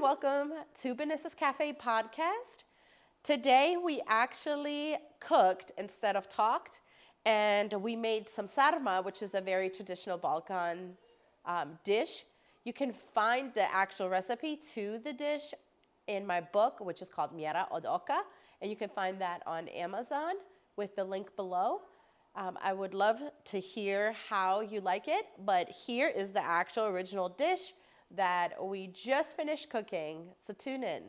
welcome to Benisa's Cafe podcast. Today we actually cooked instead of talked, and we made some sarma, which is a very traditional Balkan dish. You can find the actual recipe to the dish in my book, which is called Mjera od Oka, and you can find that on Amazon with the link below. I would love to hear how you like it, but here is the actual original dish that we just finished cooking, so tune in.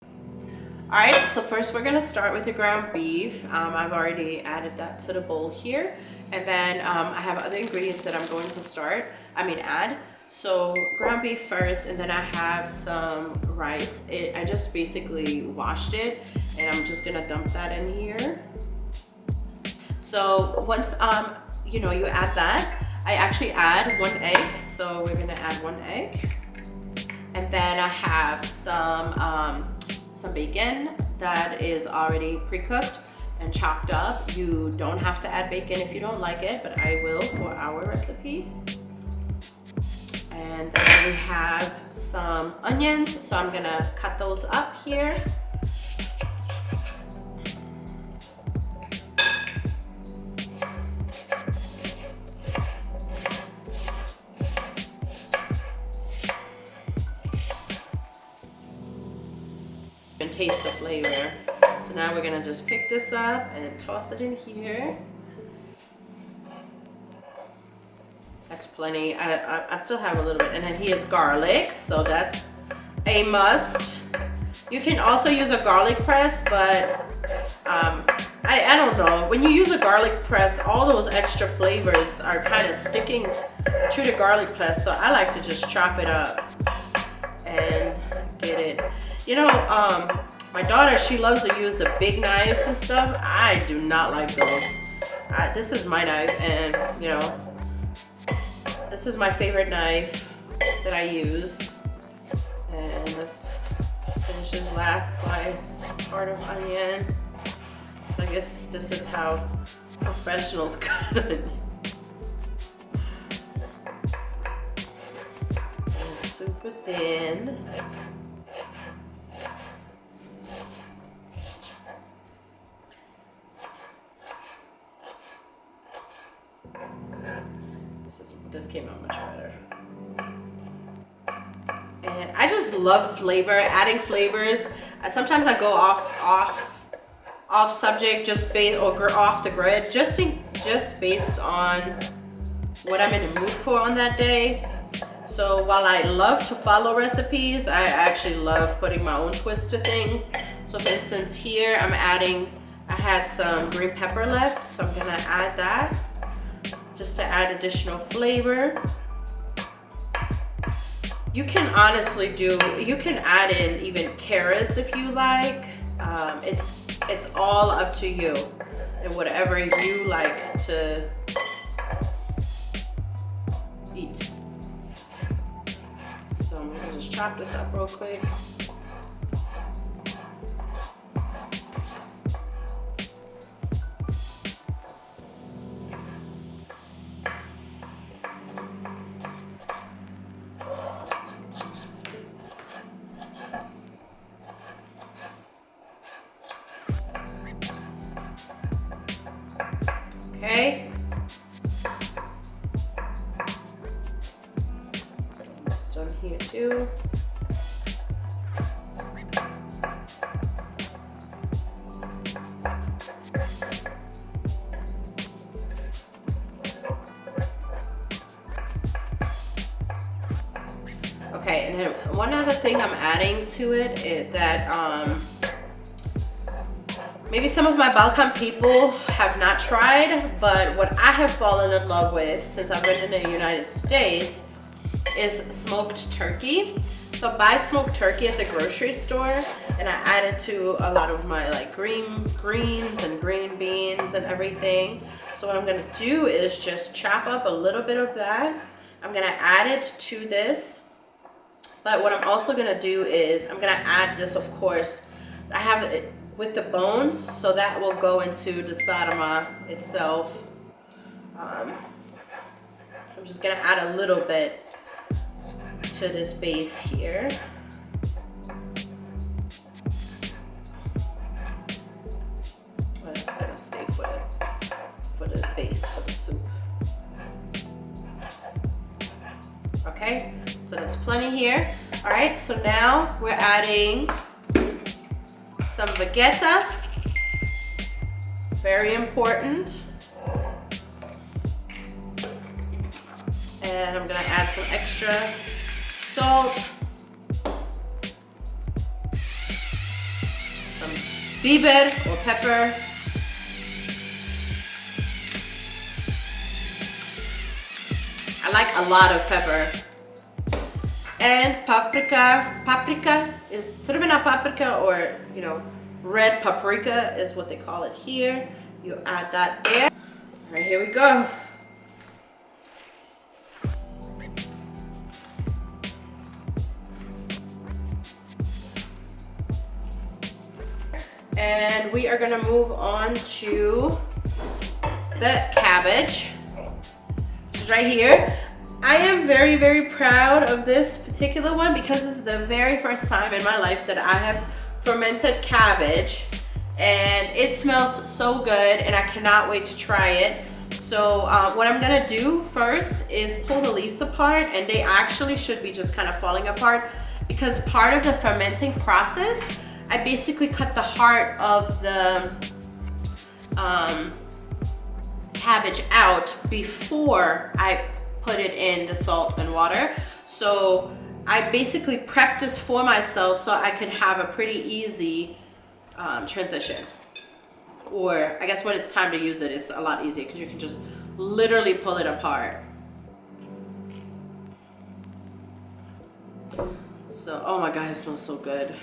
All right, so first we're gonna start with the ground beef. I've already added that to the bowl here, and then I have other ingredients that I'm going to add. So ground beef first, and then I have some rice. I just basically washed it, and I'm just gonna dump that in here. So once you add that, I actually add 1 egg. So we're gonna add 1 egg, and then I have some bacon that is already pre-cooked and chopped up. You don't have to add bacon if you don't like it, but I will for our recipe. And then we have some onions, so I'm gonna cut those up here. And taste the flavor. So now we're gonna just pick this up and toss it in here. That's plenty. I still have a little bit. And then here's garlic, so that's a must. You can also use a garlic press, but I don't know. When you use a garlic press, all those extra flavors are kind of sticking to the garlic press, so I like to just chop it up and get it. My daughter, she loves to use the big knives and stuff. I do not like those. This is my knife, and this is my favorite knife that I use. And let's finish this last slice, part of onion. So I guess this is how professionals cut it. And super thin. This came out much better. And I just love flavor, adding flavors. Sometimes I go off subject, or off the grid, just based on what I'm in the mood for on that day. So while I love to follow recipes, I actually love putting my own twist to things. So for instance, here I had some green pepper left, so I'm gonna add that, just to add additional flavor. You can add in even carrots if you like. It's all up to you and whatever you like to eat. So I'm gonna just chop this up real quick. Okay. Almost done here too. Okay, and then one other thing I'm adding to it is that maybe some of my Balkan people have not tried, but what I have fallen in love with since I've been in the United States is smoked turkey. So I buy smoked turkey at the grocery store, and I add it to a lot of my greens and green beans and everything. So what I'm gonna do is just chop up a little bit of that. I'm gonna add it to this. But what I'm also gonna do is I'm gonna add this, of course, I have it with the bones, so that will go into the sarma itself. So I'm just gonna add a little bit to this base here. Well, it's gonna stay for the base for the soup. Okay, so that's plenty here. All right, so now we're adding some vegeta. Very important. And I'm gonna add some extra salt, some biber or pepper, I like a lot of pepper, and paprika. Paprika is crvena paprika, or red paprika is what they call it here. You add that there. All right, here we go. And we are gonna move on to the cabbage, which is right here. I am very, very proud of this particular one because this is the very first time in my life that I have fermented cabbage, and it smells so good and I cannot wait to try it. So what I'm gonna do first is pull the leaves apart, and they actually should be just kind of falling apart because part of the fermenting process, I basically cut the heart of the cabbage out before I put it in the salt and water. So I basically prepped this for myself so I could have a pretty easy transition. Or I guess when it's time to use it, it's a lot easier because you can just literally pull it apart. So, oh my God, it smells so good.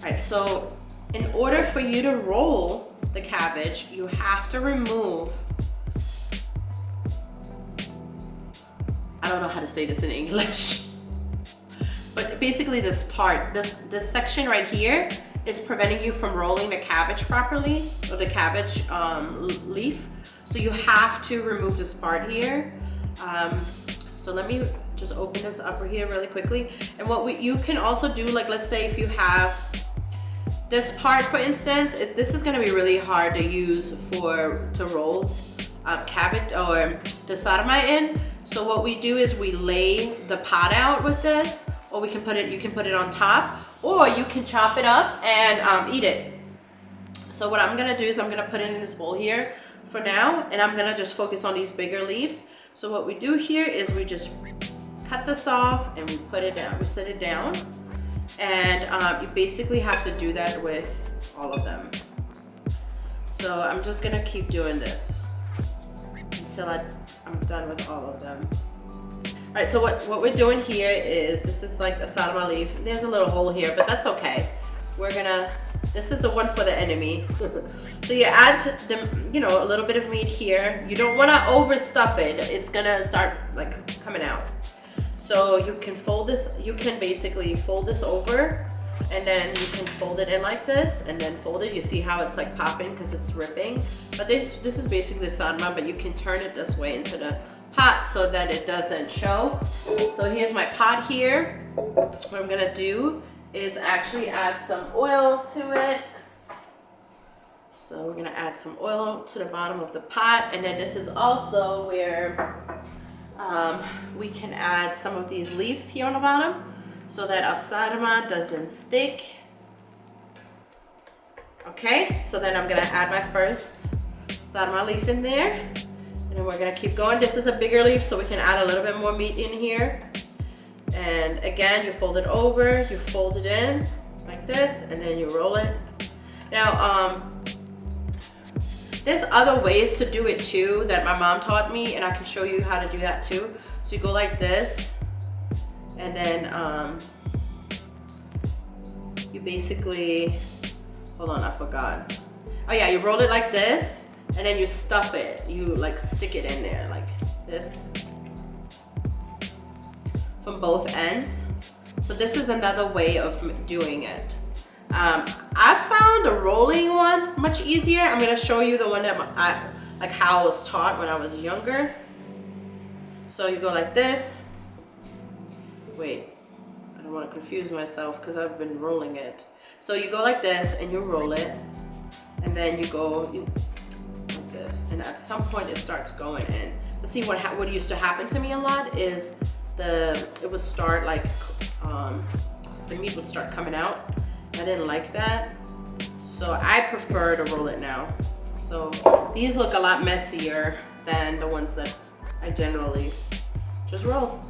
All right, so in order for you to roll the cabbage, you have to remove, I don't know how to say this in English, but basically this part, this section right here is preventing you from rolling the cabbage properly, or the cabbage leaf. So you have to remove this part here. So let me just open this up here really quickly. And what you can also do, like let's say if you have this part, for instance, this is gonna be really hard to use to roll cabbage or the SARMA in. So what we do is we lay the pot out with this, or you can put it on top, or you can chop it up and eat it. So what I'm gonna do is I'm gonna put it in this bowl here for now, and I'm gonna just focus on these bigger leaves. So what we do here is we just cut this off and we put it down, we set it down. And you basically have to do that with all of them. So I'm just gonna keep doing this until I'm done with all of them. All right, so what we're doing here is, this is like a SARMA leaf. There's a little hole here, but that's okay. This is the one for the enemy. So you add a little bit of meat here. You don't wanna overstuff it. It's gonna start like coming out. So you can fold this, you can basically fold this over, and then you can fold it in like this, and then fold it. You see how it's like popping because it's ripping. But this is basically the SARMA, but you can turn it this way into the pot so that it doesn't show. So here's my pot here. What I'm gonna do is actually add some oil to it. So we're gonna add some oil to the bottom of the pot, and then this is also where we can add some of these leaves here on the bottom so that our SARMA doesn't stick. Okay, so then I'm gonna add my first SARMA leaf in there, and then we're gonna keep going. This is a bigger leaf, so we can add a little bit more meat in here. And again, you fold it over, you fold it in like this, and then you roll it. Now, there's other ways to do it too that my mom taught me, and I can show you how to do that too. So you go like this, and then you basically, hold on, I forgot. Oh yeah, you roll it like this, and then you stuff it. You like stick it in there like this from both ends. So this is another way of doing it. I found the rolling one much easier. I'm gonna show you the one that like how I was taught when I was younger. So you go like this. Wait, I don't want to confuse myself because I've been rolling it. So you go like this and you roll it, and then you go like this, and at some point it starts going in. But see what used to happen to me a lot is it would start like the meat would start coming out. I didn't like that, so I prefer to roll it now. So these look a lot messier than the ones that I generally just roll.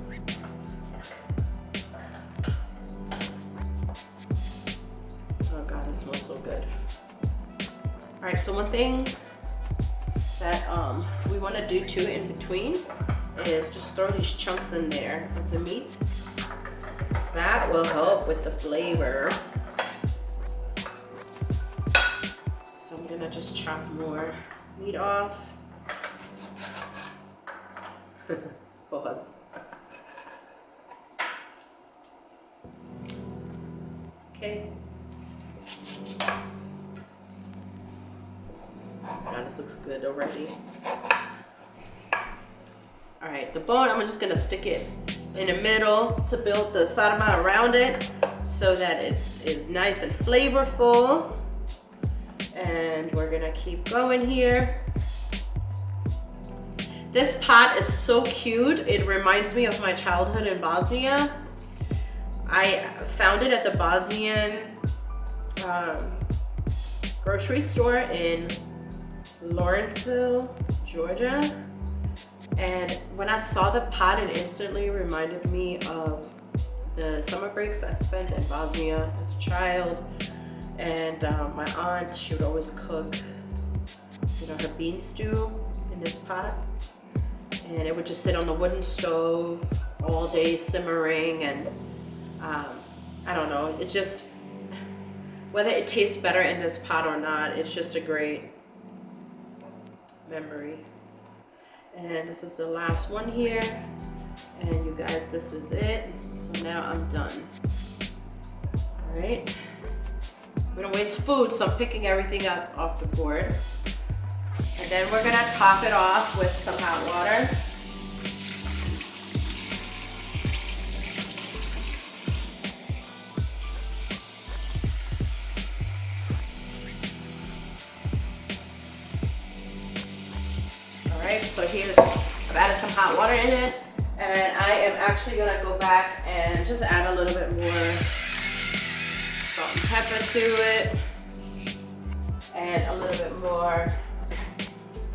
Oh God, it smells so good. All right, so one thing that we want to do too in between is just throw these chunks in there of the meat. So that will help with the flavor. So I'm gonna just chop more meat off. Pause. Okay. God, this looks good already. All right, the bone, I'm just gonna stick it in the middle to build the SARMA around it so that it is nice and flavorful. And we're gonna keep going here. This pot is so cute. It reminds me of my childhood in Bosnia. I found it at the Bosnian grocery store in Lawrenceville, Georgia. And when I saw the pot, it instantly reminded me of the summer breaks I spent in Bosnia as a child. And my aunt, she would always cook, her bean stew in this pot. And it would just sit on the wooden stove all day simmering. And I don't know, it's just, whether it tastes better in this pot or not, it's just a great memory. And this is the last one here. And you guys, this is it. So now I'm done. All right. We don't waste food, so I'm picking everything up off the board. And then we're gonna top it off with some hot water. All right, so I've added some hot water in it, and I am actually gonna go back and just add a little bit more salt and pepper to it, and a little bit more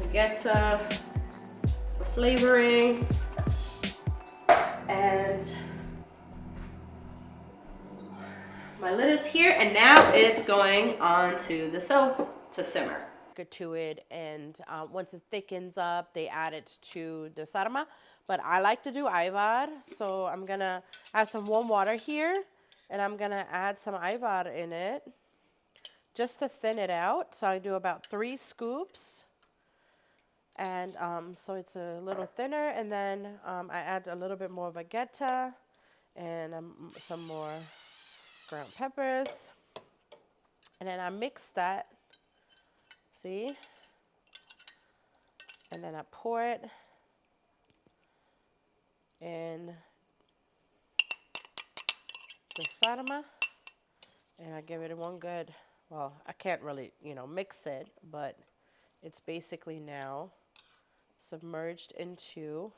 Mjera for flavoring, and my lid is here, and now it's going onto the stove to simmer. To it, and once it thickens up, they add it to the sarma. But I like to do ayvar, so I'm gonna have some warm water here, and I'm gonna add some ayvar in it just to thin it out. So I do about 3 scoops, and so it's a little thinner. And then I add a little bit more Mjera and some more ground peppers, and then I mix that. See? And then I pour it in the sarma, and I give it one good, well, I can't really, mix it, but it's basically now submerged into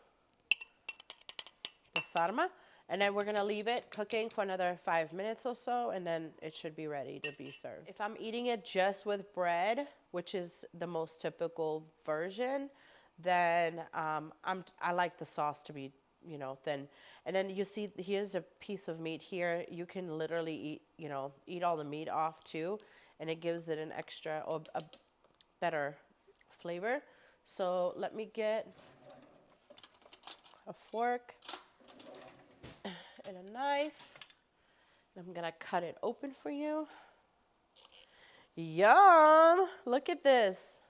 the sarma. And then we're gonna leave it cooking for another 5 minutes or so, and then it should be ready to be served. If I'm eating it just with bread, which is the most typical version, then I like the sauce to be, thin. And then you see, here's a piece of meat here. You can literally eat all the meat off too, and it gives it an extra or a better flavor. So let me get a fork and a knife. I'm gonna cut it open for you. Yum! Look at this.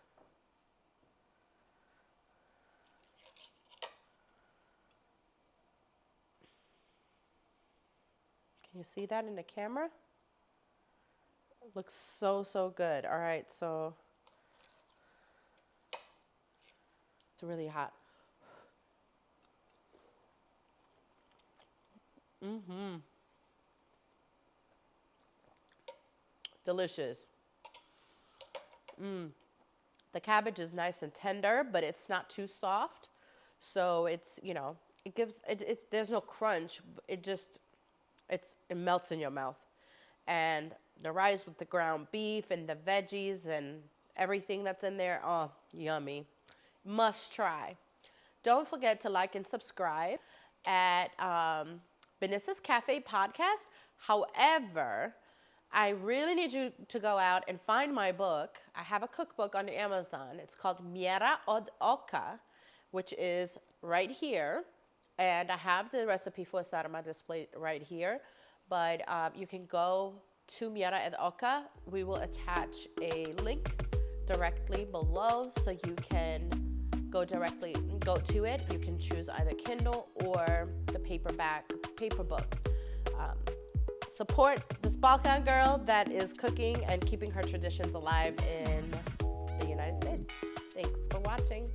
Can you see that in the camera? looks so, so good. All right, so it's really hot. Delicious. The cabbage is nice and tender, but it's not too soft. So it's, you know, it gives there's no crunch. It just it melts in your mouth. And the rice with the ground beef and the veggies and everything that's in there, oh, yummy. Must try. Don't forget to like and subscribe at Benisa's Cafe Podcast. However, I really need you to go out and find my book. I have a cookbook on Amazon. It's called Mjera od Oka, which is right here. And I have the recipe for SARMA displayed right here. But you can go to Mjera od Oka. We will attach a link directly below so you can go to it. You can choose either Kindle or the paper book. Support this Balkan girl that is cooking and keeping her traditions alive in the United States. Thanks for watching.